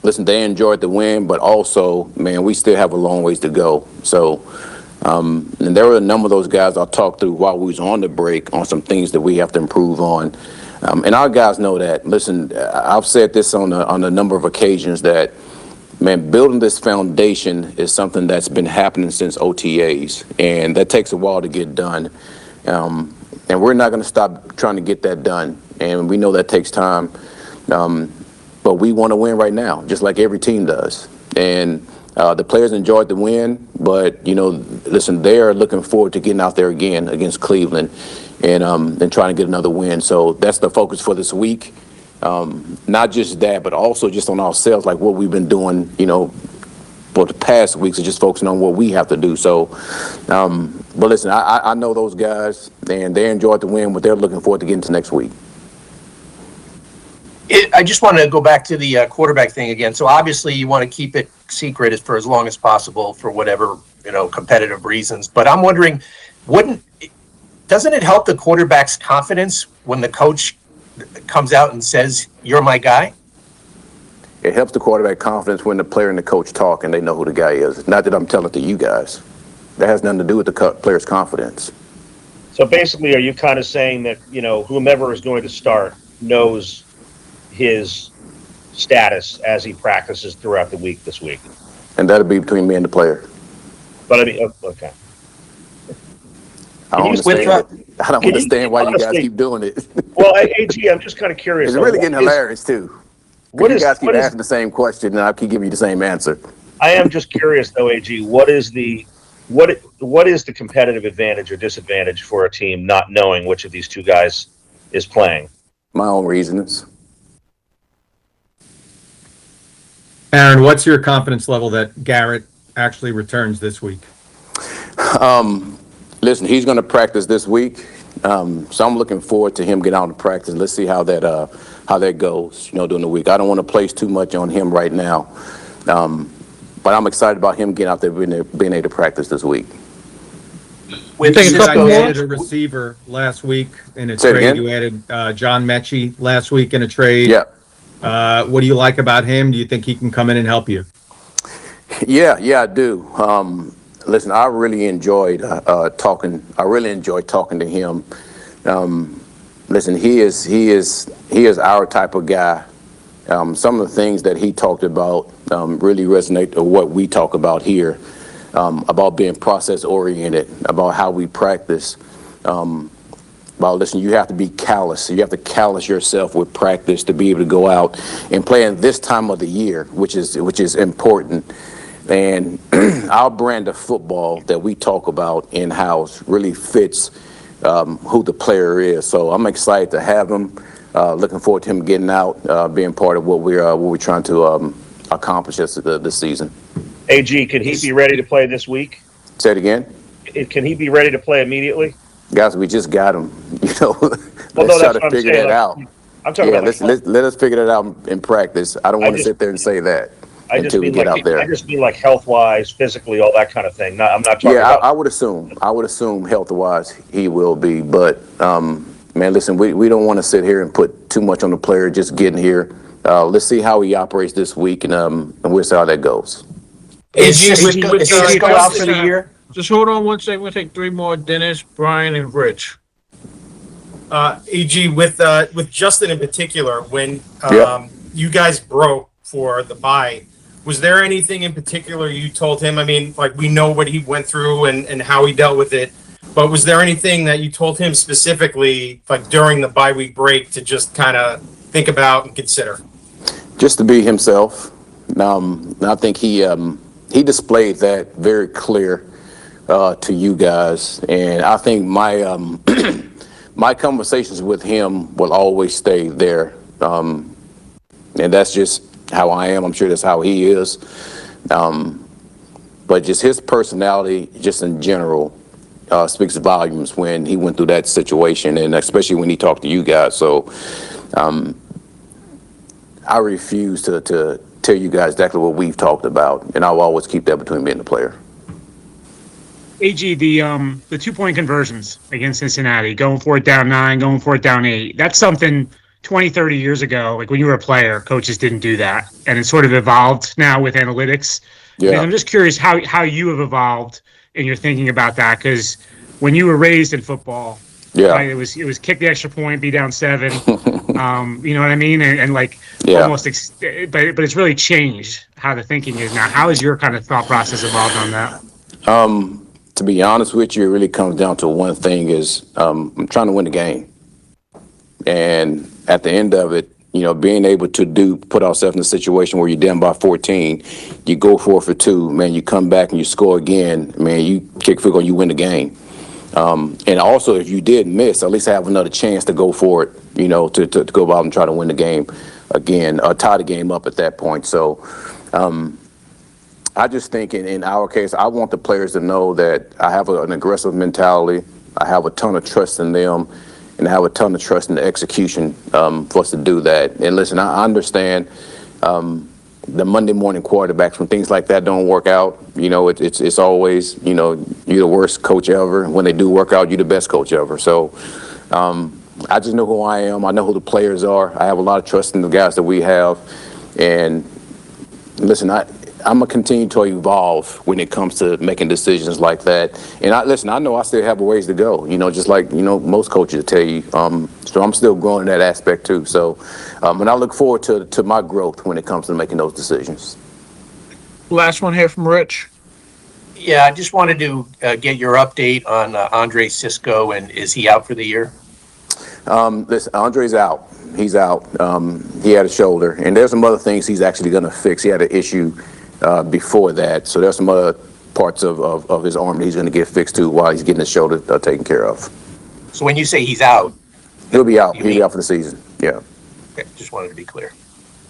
listen, they enjoyed the win, but also, man, we still have a long ways to go. So, and there were a number of those guys I talked through while we was on the break on some things that we have to improve on. And our guys know that. Listen, I've said this on a number of occasions that, man, building this foundation is something that's been happening since OTAs, and that takes a while to get done. And we're not going to stop trying to get that done, and we know that takes time. But we want to win right now, just like every team does. And the players enjoyed the win, but, listen, they are looking forward to getting out there again against Cleveland and trying to get another win. So that's the focus for this week. Not just that, but also just on ourselves, like what we've been doing, for the past weeks, is just focusing on what we have to do. So, but listen, I know those guys, and they enjoyed the win, but they're looking forward to getting to next week. I just want to go back to the quarterback thing again. So obviously you want to keep it secret for as long as possible for whatever, competitive reasons. But I'm wondering, doesn't it help the quarterback's confidence when the coach comes out and says, "You're my guy"? It helps the quarterback confidence when the player and the coach talk and they know who the guy is. Not that I'm telling it to you guys. That has nothing to do with the player's confidence. So basically, are you kind of saying that, whomever is going to start knows his status as he practices throughout the week this week? And that'll be between me and the player. But I mean, okay. I don't understand why you guys keep doing it. Well, AG, I'm just kind of curious. It's really getting hilarious, too. You guys keep asking the same question, and I keep giving you the same answer. I am just curious, though, AG. What is the competitive advantage or disadvantage for a team not knowing which of these two guys is playing? My own reasons. Aaron, what's your confidence level that Garrett actually returns this week? Listen, he's going to practice this week, so I'm looking forward to him getting out and practice. Let's see how that goes, during the week. I don't want to place too much on him right now, but I'm excited about him getting out there, being able to practice this week. You added a receiver last week in a trade. You added John Mechie last week in a trade. Yeah. What do you like about him? Do you think he can come in and help you? Yeah, I do. Listen, I really enjoyed talking. I really enjoyed talking to him. Listen, he is our type of guy. Some of the things that he talked about really resonate with what we talk about here, about being process oriented, about how we practice. Listen, you have to be callous. You have to callous yourself with practice to be able to go out and play in this time of the year, which is important. And our brand of football that we talk about in-house really fits who the player is. So I'm excited to have him. Looking forward to him getting out, being part of what we're trying to accomplish this season. AG, can he be ready to play this week? Say it again. Can he be ready to play immediately? Guys, we just got him. Let's try to figure that out. I'm talking about. Let us figure that out in practice. I don't want to sit there and say that until we get out there. I just mean like health-wise, physically, all that kind of thing. I'm not talking about. I would assume health-wise he will be, but man, listen, we don't want to sit here and put too much on the player just getting here. Let's see how he operates this week, and we'll see how that goes. Is he go out for the year? Just hold on one second. We'll take three more. Dennis, Brian, and Rich. EG, with Justin in particular, when you guys broke for the bye, was there anything in particular you told him? I mean, like, we know what he went through and how he dealt with it, but was there anything that you told him specifically, like during the bye week break, to just kind of think about and consider? Just to be himself. I think he displayed that very clear to you guys, and I think my my conversations with him will always stay there, and that's just how I am. I'm sure that's how he is, but just his personality, just in general, speaks volumes when he went through that situation, and especially when he talked to you guys. So I refuse to tell you guys exactly what we've talked about, and I'll always keep that between me and the player. AG, the 2-point conversions against Cincinnati, going for it down 9, going for it down 8. That's something 20, 30 years ago, like when you were a player, coaches didn't do that. And it's sort of evolved now with analytics. And Yeah. I'm just curious how you have evolved in your thinking about that. Because when you were raised in football, Yeah. right, it was kick the extra point, be down 7. You know what I mean? And like Yeah. almost, but it's really changed how the thinking is now. How has your kind of thought process evolved on that? To be honest with you, it really comes down to one thing is I'm trying to win the game. And at the end of it, being able to put ourselves in a situation where you're down by 14, you go 4 for 2, man, you come back and you score again, man, you kick field goal, you win the game. And also, if you did miss, at least have another chance to go for it, to go out and try to win the game again, or tie the game up at that point. So I just think in our case, I want the players to know that I have an aggressive mentality. I have a ton of trust in them, and I have a ton of trust in the execution for us to do that. And listen, I understand the Monday morning quarterbacks, when things like that don't work out, it's always, you're the worst coach ever. When they do work out, you're the best coach ever. So I just know who I am. I know who the players are. I have a lot of trust in the guys that we have. And listen, I'm going to continue to evolve when it comes to making decisions like that. And I know I still have a ways to go, just like, most coaches tell you. So I'm still growing in that aspect too. So, and I look forward to my growth when it comes to making those decisions. Last one here from Rich. Yeah, I just wanted to get your update on Andre Cisco, and is he out for the year? Listen, Andre's out. He's out. He had a shoulder, and there's some other things he's actually going to fix. He had an issue before that, so there's some other parts of his arm that he's going to get fixed too while he's getting his shoulder taken care of. So when you say he's out, He'll be out. You He'll be mean- out for the season. Yeah. okay, just wanted to be clear.